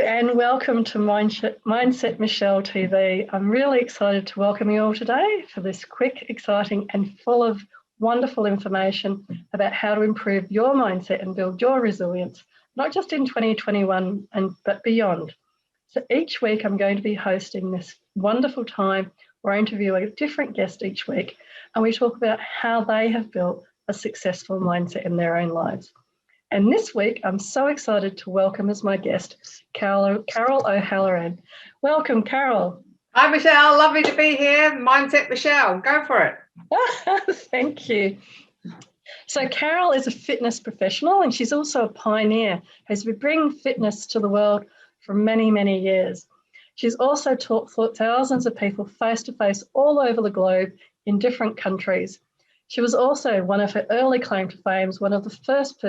and welcome to Mindset Michelle TV. I'm really excited to welcome you all today for this quick, exciting and full of wonderful information about how to improve your mindset and build your resilience, not just in 2021 but beyond. So each week I'm going to be hosting this wonderful time where I interview a different guest each week, and we talk about how they have built a successful mindset in their own lives. And this week, I'm so excited to welcome as my guest, Carol O'Halloran. Welcome, Carol. Hi, Michelle. Lovely to be here. Mindset Michelle. Go for it. Thank you. So Carol is a fitness professional, and she's also a pioneer as we bring fitness to the world for many, many years. She's also taught thousands of people face-to-face all over the globe in different countries. She was also one of her early claim to fame, one of the first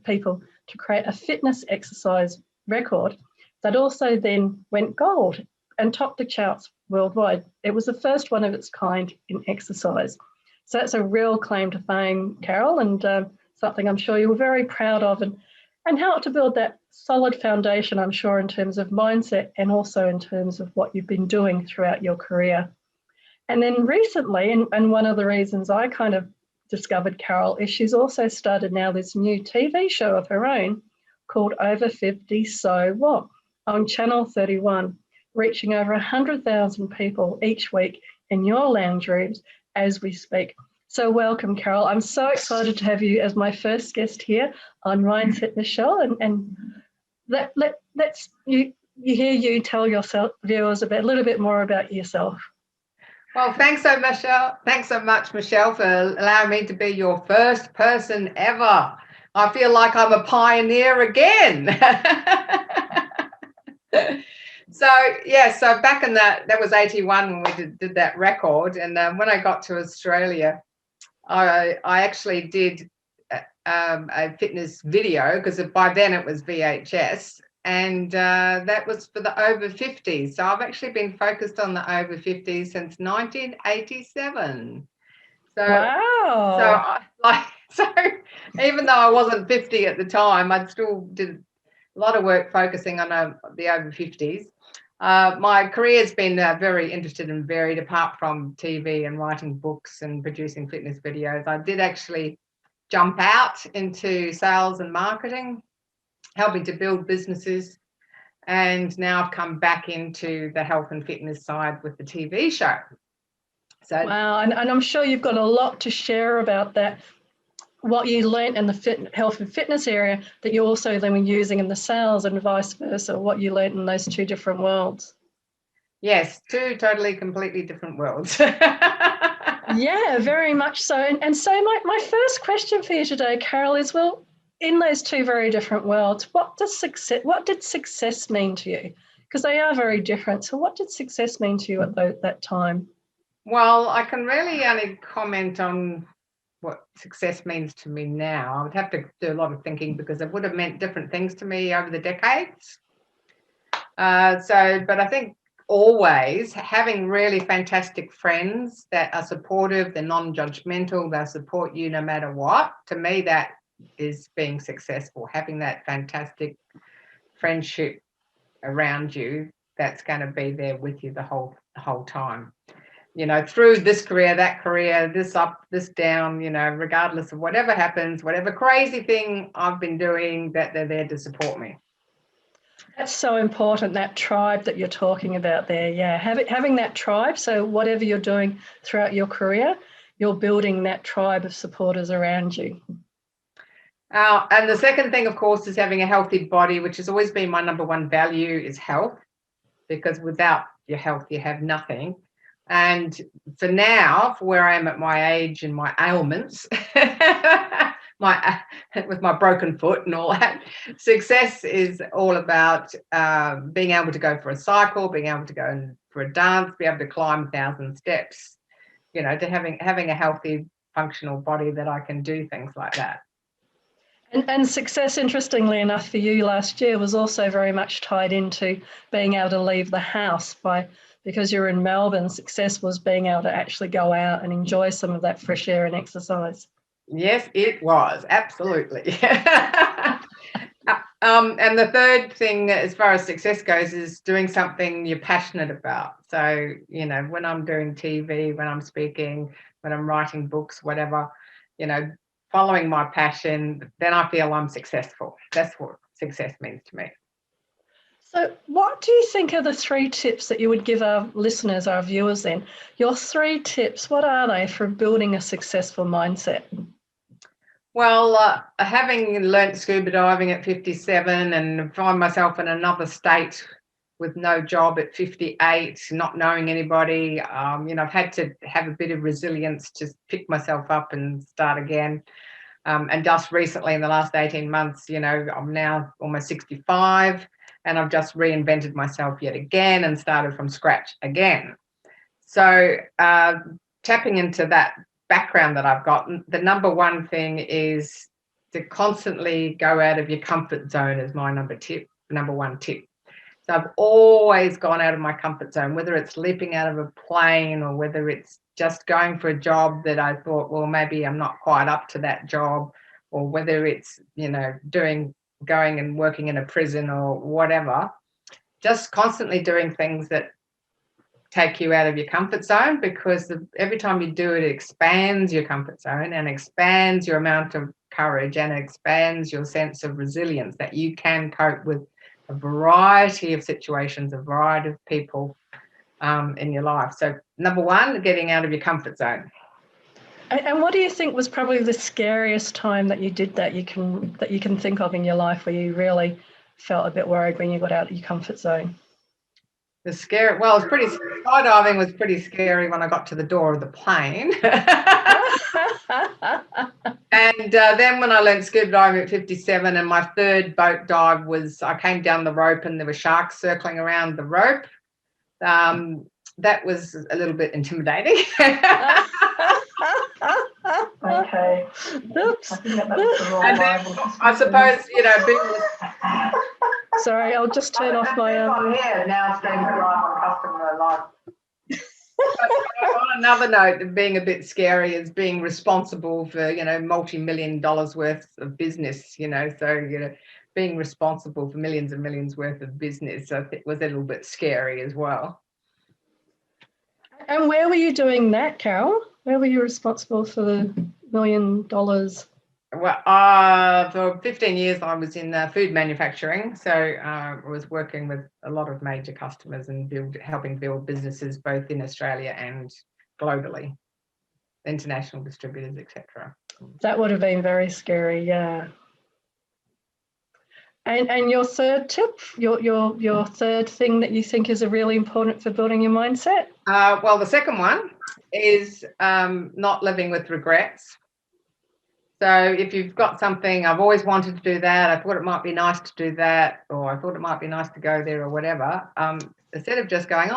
people to create a fitness exercise record that also then went gold and topped the charts worldwide. It was the first one of its kind in exercise. So that's a real claim to fame, Carol, and something I'm sure you were very proud of, and helped to build that solid foundation, I'm sure, in terms of mindset and also in terms of what you've been doing throughout your career. And then recently, and one of the reasons I kind of discovered Carol is she's also started now this new TV show of her own called Over 50 So What on Channel 31, reaching over 100,000 people each week in your lounge rooms as we speak. So welcome, Carol. I'm so excited to have you as my first guest here on Mindset Michelle, and let's hear you tell yourself, viewers, a little bit more about yourself. Well, thanks so much, Michelle, for allowing me to be your first person ever. I feel like I'm a pioneer again. So back in that was 81 when we did that record. And when I got to Australia, I actually did a fitness video, because by then it was VHS. And that was for the over 50s. So I've actually been focused on the over 50s since 1987. So, wow. So even though I wasn't 50 at the time, I still did a lot of work focusing on the over 50s. My career's been very interested and varied. Apart from TV and writing books and producing fitness videos, I did actually jump out into sales and marketing, helping to build businesses, and now I've come back into the health and fitness side with the TV show. So wow, and I'm sure you've got a lot to share about that, what you learnt in the health and fitness area that you also then were using in the sales, and vice versa, what you learnt in those two different worlds. Yes, two totally, completely different worlds. Yeah, very much so. And so my first question for you today, Carol, is, well, in those two very different worlds, what did success mean to you? Because they are very different. So what did success mean to you at that time? Well, I can really only comment on what success means to me now. I would have to do a lot of thinking, because it would have meant different things to me over the decades. But I think always having really fantastic friends that are supportive, they're non-judgmental, they'll support you no matter what. To me, that is being successful, having that fantastic friendship around you that's going to be there with you the whole time, through this career, that career, this up, this down, regardless of whatever happens, whatever crazy thing I've been doing, that they're there to support me. That's so important, that tribe that you're talking about there. Yeah, having that tribe. So whatever you're doing throughout your career, you're building that tribe of supporters around you. And the second thing, of course, is having a healthy body, which has always been my number one value, is health, because without your health, you have nothing. And for now, for where I am at my age and my ailments, with my broken foot and all that, success is all about being able to go for a cycle, being able to go for a dance, be able to climb 1,000 steps, to having a healthy, functional body that I can do things like that. And success, interestingly enough, for you last year was also very much tied into being able to leave the house because you're in Melbourne. Success was being able to actually go out and enjoy some of that fresh air and exercise. Yes, it was. Absolutely. And the third thing, as far as success goes, is doing something you're passionate about. So, you know, when I'm doing TV, when I'm speaking, when I'm writing books, whatever, you know, following my passion, then I feel I'm successful. That's what success means to me. So, what do you think are the 3 tips that you would give our listeners, our viewers then? Your 3 tips, what are they for building a successful mindset? Well, having learnt scuba diving at 57 and find myself in another state with no job at 58, not knowing anybody, you know, I've had to have a bit of resilience to pick myself up and start again. And just recently, in the last 18 months, you know, I'm now almost 65 and I've just reinvented myself yet again and started from scratch again. So tapping into that background that I've got, the number one thing is to constantly go out of your comfort zone is my number one tip. So I've always gone out of my comfort zone, whether it's leaping out of a plane or whether it's just going for a job that I thought, well, maybe I'm not quite up to that job, or whether it's, you know, going and working in a prison or whatever, just constantly doing things that take you out of your comfort zone, because every time you do it, it expands your comfort zone and expands your amount of courage and expands your sense of resilience, that you can cope with a variety of situations, a variety of people in your life. So number one, getting out of your comfort zone. And what do you think was probably the scariest time that you did that you can think of in your life where you really felt a bit worried when you got out of your comfort zone? Well, it was pretty, skydiving was pretty scary when I got to the door of the plane. And then when I learned scuba diving at 57, and my third boat dive was, I came down the rope and there were sharks circling around the rope. That was a little bit intimidating. Okay. Oops. I suppose, you know, sorry, I'll just turn off my here now staying live on customer live. On another note, being a bit scary is being responsible for, you know, multi-million dollars worth of business, you know, so, you know, being responsible for millions and millions worth of business, I think, was a little bit scary as well. And where were you doing that, Carol? Where were you responsible for the $1 million? Well, for 15 years, I was in food manufacturing. So I was working with a lot of major customers and helping build businesses both in Australia and globally, international distributors, etc. That would have been very scary, yeah. And your third tip, your third thing that you think is really important for building your mindset? Well, the second one is not living with regrets. So if you've got something, I've always wanted to do that, I thought it might be nice to do that, or I thought it might be nice to go there or whatever, instead of just going,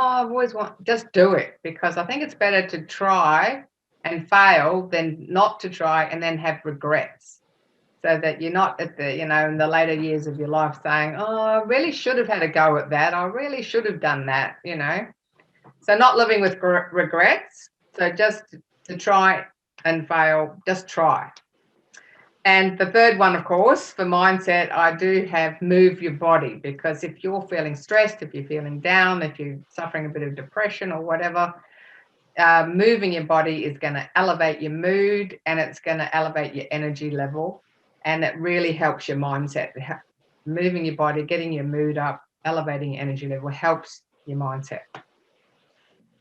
just do it, because I think it's better to try and fail than not to try and then have regrets. So that you're not at the, you know, in the later years of your life saying, oh, I really should have had a go at that. I really should have done that, you know. So not living with regrets. So just to try and fail, just try. And the third one, of course, for mindset, I do have move your body, because if you're feeling stressed, if you're feeling down, if you're suffering a bit of depression or whatever, moving your body is going to elevate your mood and it's going to elevate your energy level. And it really helps your mindset. Moving your body, getting your mood up, elevating your energy level helps your mindset.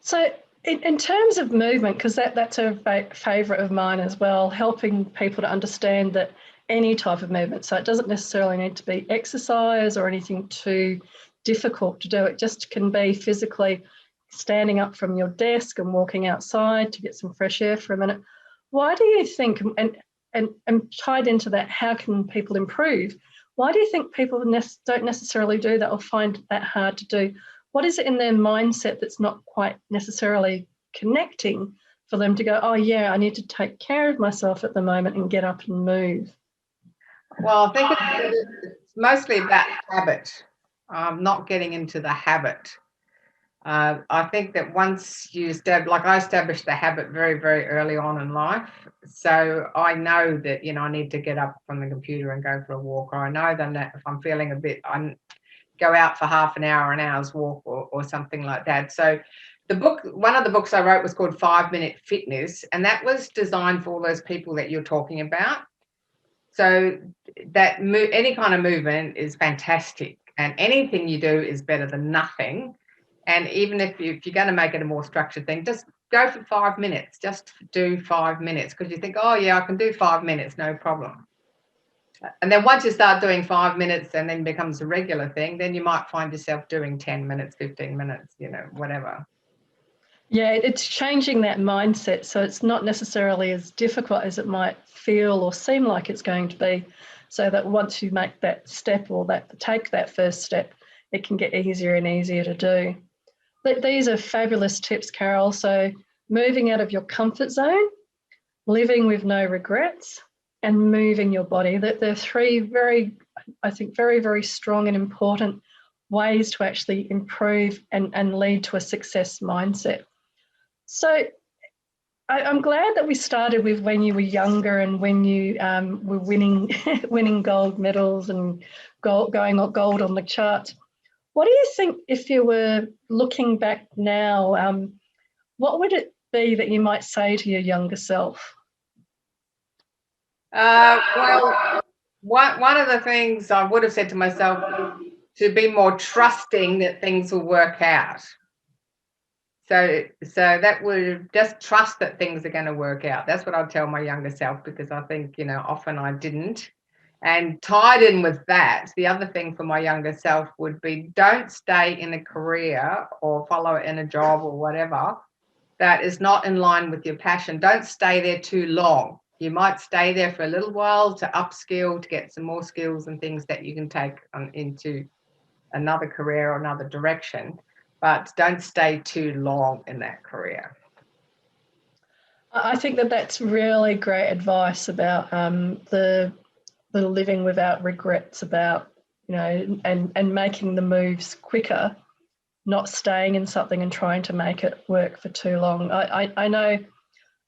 So in terms of movement, because that's a favourite of mine as well, helping people to understand that any type of movement, so it doesn't necessarily need to be exercise or anything too difficult to do. It just can be physically standing up from your desk and walking outside to get some fresh air for a minute. Why do you think, and tied into that, how can people improve? Why do you think people don't necessarily do that or find that hard to do? What is it in their mindset that's not quite necessarily connecting for them to go, oh, yeah, I need to take care of myself at the moment and get up and move? Well, I think it's mostly about habit, not getting into the habit. I think that once you I established the habit very, very early on in life. So I know that, I need to get up from the computer and go for a walk, or I know then that if I'm feeling a bit, I go out for half an hour, an hour's walk, or something like that. So one of the books I wrote was called 5 Minute Fitness, and that was designed for all those people that you're talking about. So that any kind of movement is fantastic, and anything you do is better than nothing. And even if you're going to make it a more structured thing, just go for 5 minutes. Just do 5 minutes, because you think, oh, yeah, I can do 5 minutes, no problem. And then once you start doing 5 minutes and then becomes a regular thing, then you might find yourself doing 10 minutes, 15 minutes, whatever. Yeah, it's changing that mindset. So it's not necessarily as difficult as it might feel or seem like it's going to be. So that once you make that step or take that first step, it can get easier and easier to do. But these are fabulous tips, Carol. So moving out of your comfort zone, living with no regrets, and moving your body. They're three very, very strong and important ways to actually improve and lead to a success mindset. So I'm glad that we started with when you were younger and when you were winning gold medals and going gold on the charts. What do you think, if you were looking back now, what would it be that you might say to your younger self? Well, one of the things I would have said to myself, to be more trusting that things will work out. So that would just trust that things are going to work out. That's what I'd tell my younger self, because I think, often I didn't. And tied in with that, the other thing for my younger self would be, don't stay in a career or follow in a job or whatever that is not in line with your passion. Don't stay there too long. You might stay there for a little while to upskill, to get some more skills and things that you can take into another career or another direction, but don't stay too long in that career. I think that's really great advice about the living without regrets, about, and making the moves quicker, not staying in something and trying to make it work for too long. I know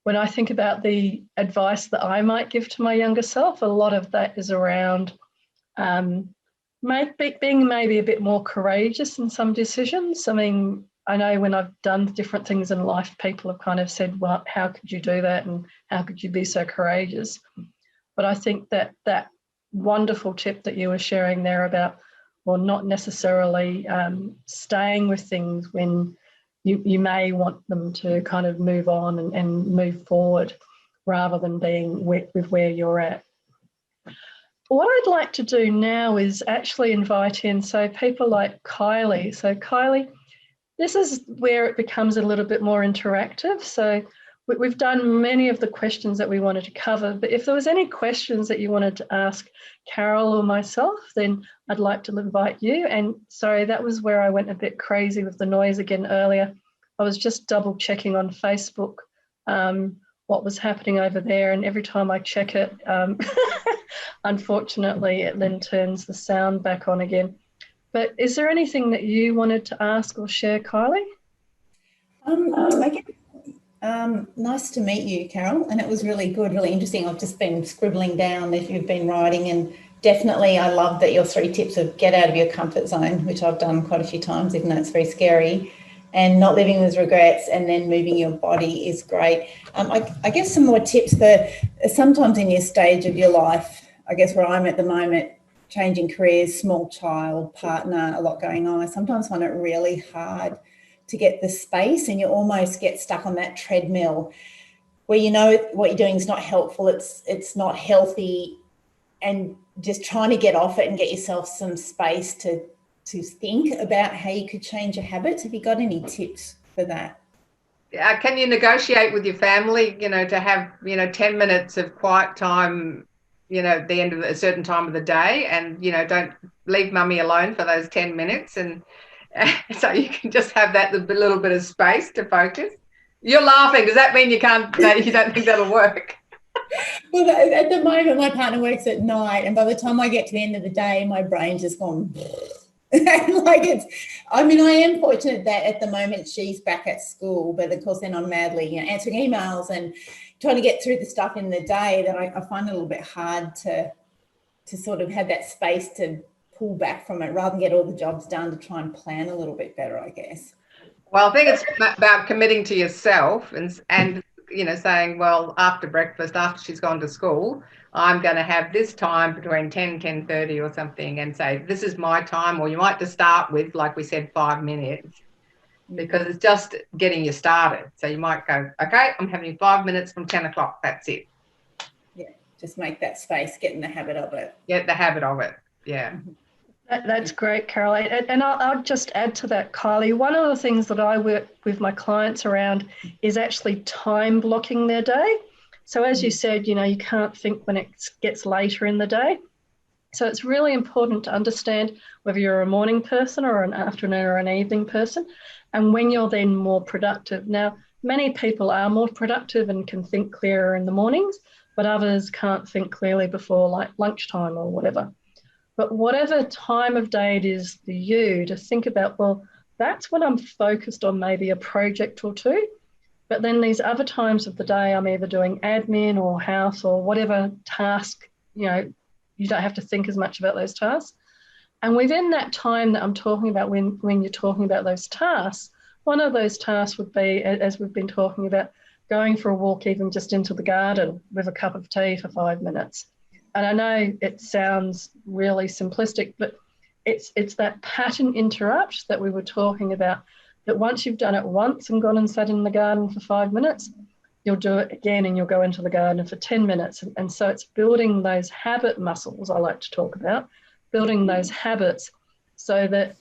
when I think about the advice that I might give to my younger self, a lot of that is around being maybe a bit more courageous in some decisions. I mean, I know when I've done different things in life, people have kind of said, well, how could you do that? And how could you be so courageous? But I think that wonderful tip that you were sharing there about, well, not necessarily staying with things when you may want them to kind of move on and move forward, rather than being with where you're at. What I'd like to do now is actually invite in people like Kylie. So Kylie, this is where it becomes a little bit more interactive. So we've done many of the questions that we wanted to cover, but if there was any questions that you wanted to ask Carol or myself, then I'd like to invite you. And sorry, that was where I went a bit crazy with the noise again earlier. I was just double checking on Facebook what was happening over there, and every time I check it, unfortunately, it then turns the sound back on again. But is there anything that you wanted to ask or share, Kylie? Nice to meet you, Carol, and it was really good, really interesting. I've just been scribbling down if you've been writing, and definitely I love that your 3 tips of get out of your comfort zone, which I've done quite a few times, even though it's very scary, and not living with regrets, and then moving your body is great. I guess some more tips for sometimes in your stage of your life, I guess where I'm at the moment, changing careers, small child, partner, a lot going on. I sometimes find it really hard to get the space, and you almost get stuck on that treadmill where you know what you're doing is not helpful, it's not healthy, and just trying to get off it and get yourself some space to think about how you could change your habits. Have you got any tips for that? Can you negotiate with your family, to have, 10 minutes of quiet time, at the end of a certain time of the day, and, don't leave mummy alone for those 10 minutes. And so you can just have that little bit of space to focus. You're laughing. Does that mean you don't think that'll work? Well, at the moment, my partner works at night, and by the time I get to the end of the day, my brain's just gone. Like I mean, I am fortunate that at the moment she's back at school, but of course then I'm madly, answering emails and trying to get through the stuff in the day that I find it a little bit hard to sort of have that space to pull back from it rather than get all the jobs done, to try and plan a little bit better, I guess. Well, I think it's about committing to yourself and saying, well, after breakfast, after she's gone to school, I'm going to have this time between 10:30 or something, and say, this is my time. Or you might just start with, like we said, 5 minutes, because it's just getting you started. So you might go, okay, I'm having 5 minutes from 10 o'clock. That's it. Yeah, just make that space, get in the habit of it. Get the habit of it. Yeah. That's great, Carol. And I'll just add to that, Kylie. One of the things that I work with my clients around is actually time blocking their day. So as you said, you can't think when it gets later in the day. So it's really important to understand whether you're a morning person or an afternoon or an evening person, and when you're then more productive. Now, many people are more productive and can think clearer in the mornings, but others can't think clearly before like lunchtime or whatever. But whatever time of day it is for you, to think about, well, that's when I'm focused on maybe a project or two. But then these other times of the day, I'm either doing admin or house or whatever task, you don't have to think as much about those tasks. And within that time that I'm talking about, when you're talking about those tasks, one of those tasks would be, as we've been talking about, going for a walk even just into the garden with a cup of tea for 5 minutes. And I know it sounds really simplistic, but it's that pattern interrupt that we were talking about, that once you've done it once and gone and sat in the garden for 5 minutes, you'll do it again and you'll go into the garden for 10 minutes. And so it's building those habit muscles, I like to talk about, building those habits so that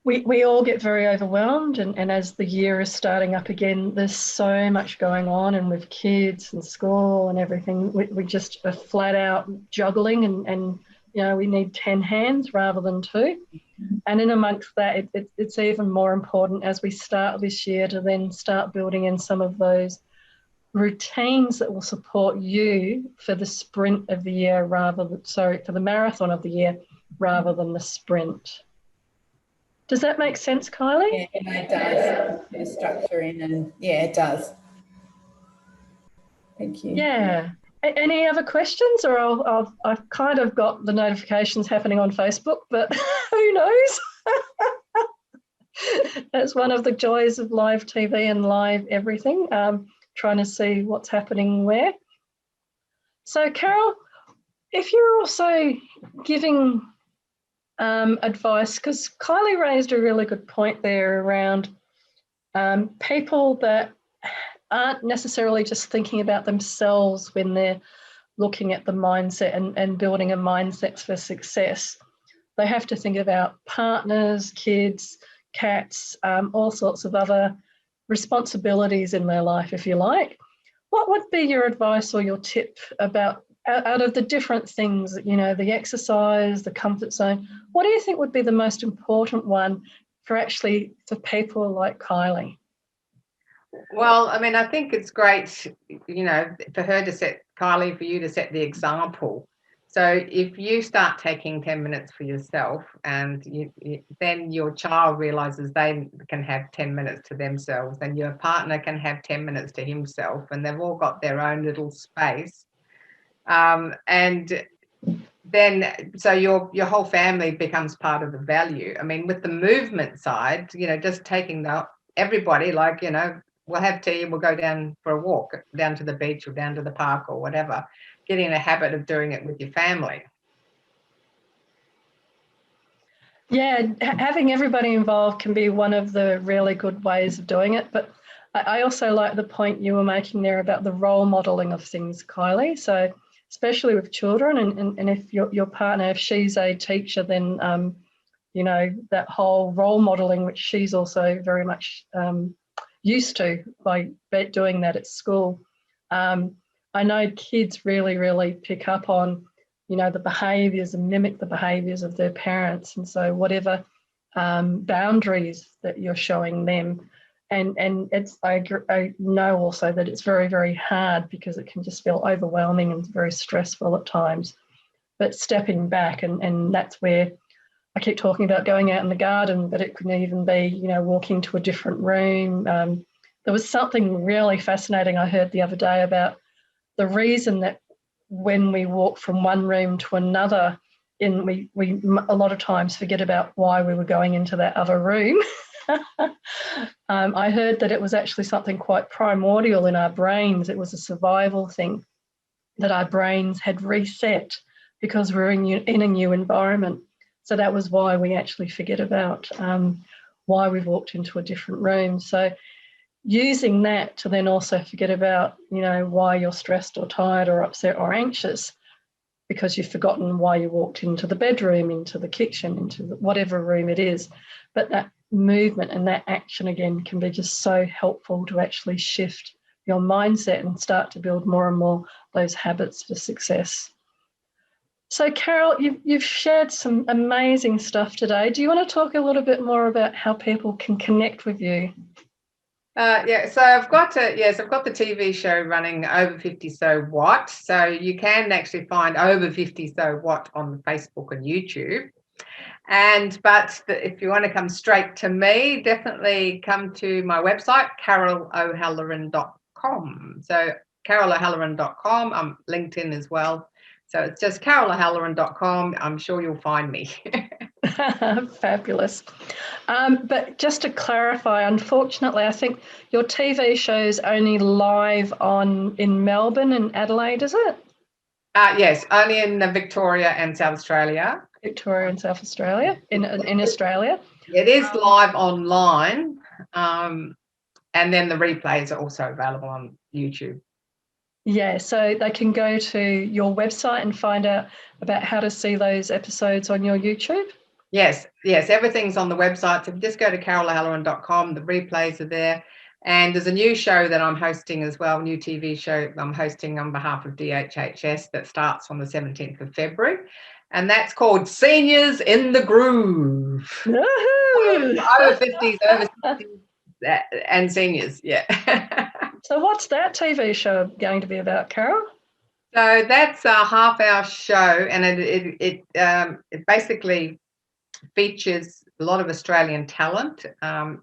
we all get very overwhelmed. And as the year is starting up again, there's so much going on, and with kids and school and everything, we just are flat out juggling and we need 10 hands rather than 2. And in amongst that, it's even more important as we start this year to then start building in some of those routines that will support you for the sprint of the year for the marathon of the year rather than the sprint. Does that make sense, Kylie? Yeah, it does. Put a structure in, and yeah, it does. Thank you. Yeah. Any other questions? Or I've kind of got the notifications happening on Facebook, but who knows? That's one of the joys of live TV and live everything, trying to see what's happening where. So, Carol, if you're also giving advice, because Kylie raised a really good point there around people that aren't necessarily just thinking about themselves when they're looking at the mindset and building a mindset for success. They have to think about partners, kids, cats, all sorts of other responsibilities in their life, if you like. What would be your advice or your tip about, out of the different things, the exercise, the comfort zone, what do you think would be the most important one for people like Kylie? Well, I mean, I think it's great, for her to set, Kylie, for you to set the example. So if you start taking 10 minutes for yourself, and then your child realizes they can have 10 minutes to themselves, and your partner can have 10 minutes to himself, and they've all got their own little space. And then so your whole family becomes part of the value. I mean, with the movement side, just taking everybody, we'll have tea and we'll go down for a walk down to the beach or down to the park or whatever, getting in a habit of doing it with your family. Yeah, having everybody involved can be one of the really good ways of doing it. But I also like the point you were making there about the role modelling of things, Kylie. So especially with children, and if your partner, if she's a teacher, then, that whole role modelling, which she's also very much used to by doing that at school. I know kids really, really pick up on, the behaviours and mimic the behaviours of their parents. And so whatever boundaries that you're showing them, and I know also that it's very, very hard because it can just feel overwhelming and very stressful at times. But stepping back, and that's where I keep talking about going out in the garden, but it could even be, you know, walking to a different room. There was something really fascinating I heard the other day about the reason that when we walk from one room to another, we a lot of times forget about why we were going into that other room. I heard that it was actually something quite primordial in our brains. It was a survival thing, that our brains had reset because we're in a new environment. So that was why we actually forget about why we've walked into a different room. So using that to then also forget about, you know, why you're stressed or tired or upset or anxious because you've forgotten why you walked into the bedroom, into the kitchen, into whatever room it is. But that movement and that action again can be just so helpful to actually shift your mindset and start to build more and more those habits for success. So Carol, you've shared some amazing stuff today. Do you want to talk a little bit more about how people can connect with you? Yeah, so I've got the TV show running Over 50 So What. So you can actually find Over 50 So What on Facebook and YouTube. But if you want to come straight to me, definitely come to my website, carolohalloran.com. So carolohalloran.com. I'm LinkedIn as well. So it's just carolohalloran.com. I'm sure you'll find me. Fabulous. But just to clarify, unfortunately, I think your TV show's only live in Melbourne and Adelaide, is it? Yes, only in Victoria and South Australia. Victoria and South Australia, in Australia. It is live online, and then the replays are also available on YouTube. Yeah, so they can go to your website and find out about how to see those episodes on your YouTube? Yes, everything's on the website. So just go to carolahalloran.com, the replays are there. And there's a new show that I'm hosting as well, new TV show I'm hosting on behalf of DHHS that starts on the 17th of February. And that's called Seniors in the Groove. Over 50s, over 60s, and seniors, yeah. So what's that TV show going to be about, Carol? So that's a half-hour show, and it basically features a lot of Australian talent.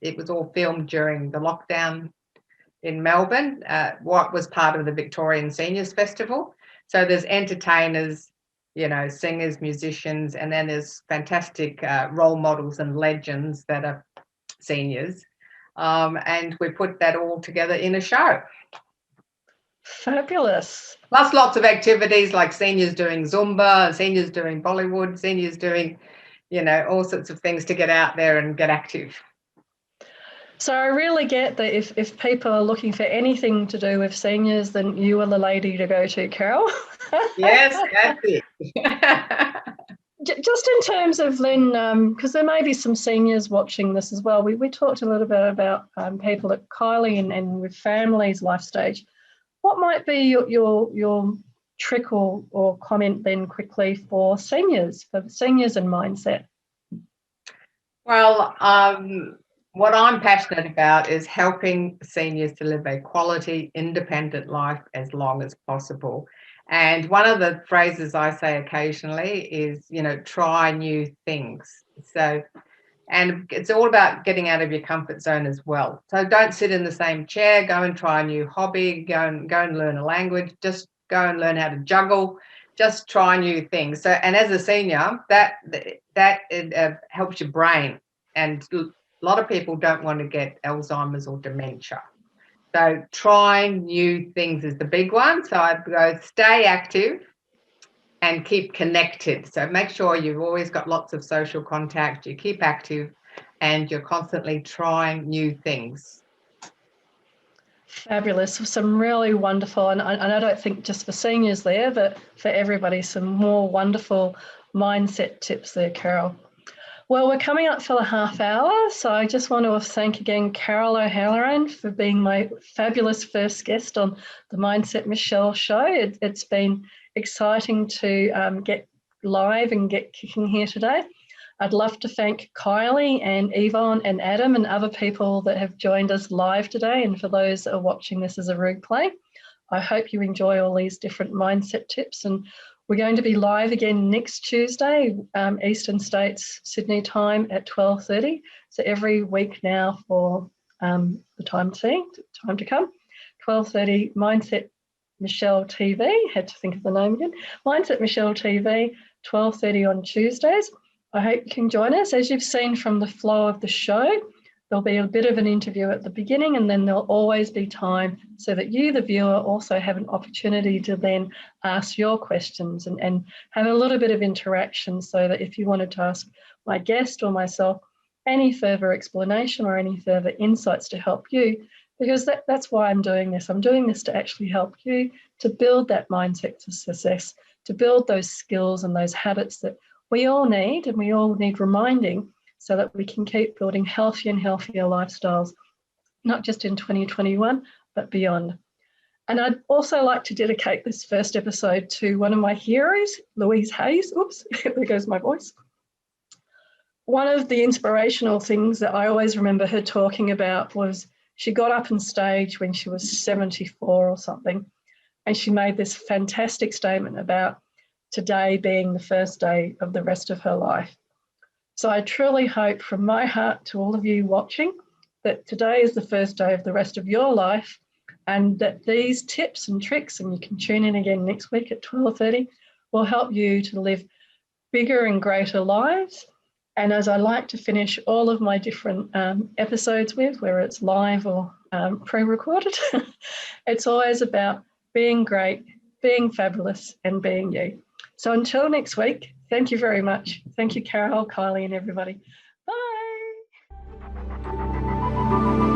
It was all filmed during the lockdown in Melbourne, what was part of the Victorian Seniors Festival. So there's entertainers, you know, singers, musicians, and then there's fantastic role models and legends that are seniors. And we put that all together in a show. Fabulous. Plus lots of activities like seniors doing Zumba, seniors doing Bollywood, seniors doing, you know, all sorts of things to get out there and get active. So I really get that if people are looking for anything to do with seniors, then you are the lady to go to, Carol. Yes, that's it. Just in terms of then, because there may be some seniors watching this as well, we talked a little bit about people at Kylie and with families life stage. What might be your trick or comment then quickly for seniors and mindset? Well, what I'm passionate about is helping seniors to live a quality, independent life as long as possible. And one of the phrases I say occasionally is, you know, try new things. So, and it's all about getting out of your comfort zone as well. So don't sit in the same chair, go and try a new hobby, go and learn a language, just go and learn how to juggle, just try new things. So, and as a senior, that helps your brain. And a lot of people don't want to get Alzheimer's or dementia. So trying new things is the big one. So I'd go stay active and keep connected. So make sure you've always got lots of social contact, you keep active, and you're constantly trying new things. Fabulous. Some really wonderful, and I don't think just for seniors there, but for everybody, some more wonderful mindset tips there, Carol. Well, we're coming up for the half hour, so I just want to thank again Carol O'Halloran for being my fabulous first guest on the Mindset Michelle show. It's been exciting to get live and get kicking here today. I'd love to thank Kylie and Yvonne and Adam and other people that have joined us live today, and for those that are watching this as a replay. I hope you enjoy all these different mindset tips, and We're going to be live again next Tuesday, Eastern States, Sydney time at 12:30. So every week now for the time to come. 12:30, Mindset Michele TV, had to think of the name again. Mindset Michele TV, 12:30 on Tuesdays. I hope you can join us. As you've seen from the flow of the show, there'll be a bit of an interview at the beginning, and then there'll always be time so that you, the viewer, also have an opportunity to then ask your questions and have a little bit of interaction, so that if you wanted to ask my guest or myself any further explanation or any further insights to help you, because that's why I'm doing this. I'm doing this to actually help you to build that mindset to success, to build those skills and those habits that we all need, and we all need reminding, so that we can keep building healthier and healthier lifestyles, not just in 2021, but beyond. And I'd also like to dedicate this first episode to one of my heroes, Louise Hayes. Oops, there goes my voice. One of the inspirational things that I always remember her talking about was she got up on stage when she was 74 or something, and she made this fantastic statement about today being the first day of the rest of her life. So I truly hope from my heart to all of you watching that today is the first day of the rest of your life, and that these tips and tricks, and you can tune in again next week at 12:30, will help you to live bigger and greater lives. And as I like to finish all of my different episodes with, whether it's live or pre-recorded, it's always about being great, being fabulous, and being you. So until next week, thank you very much. Thank you, Carol, Kylie, and everybody. Bye.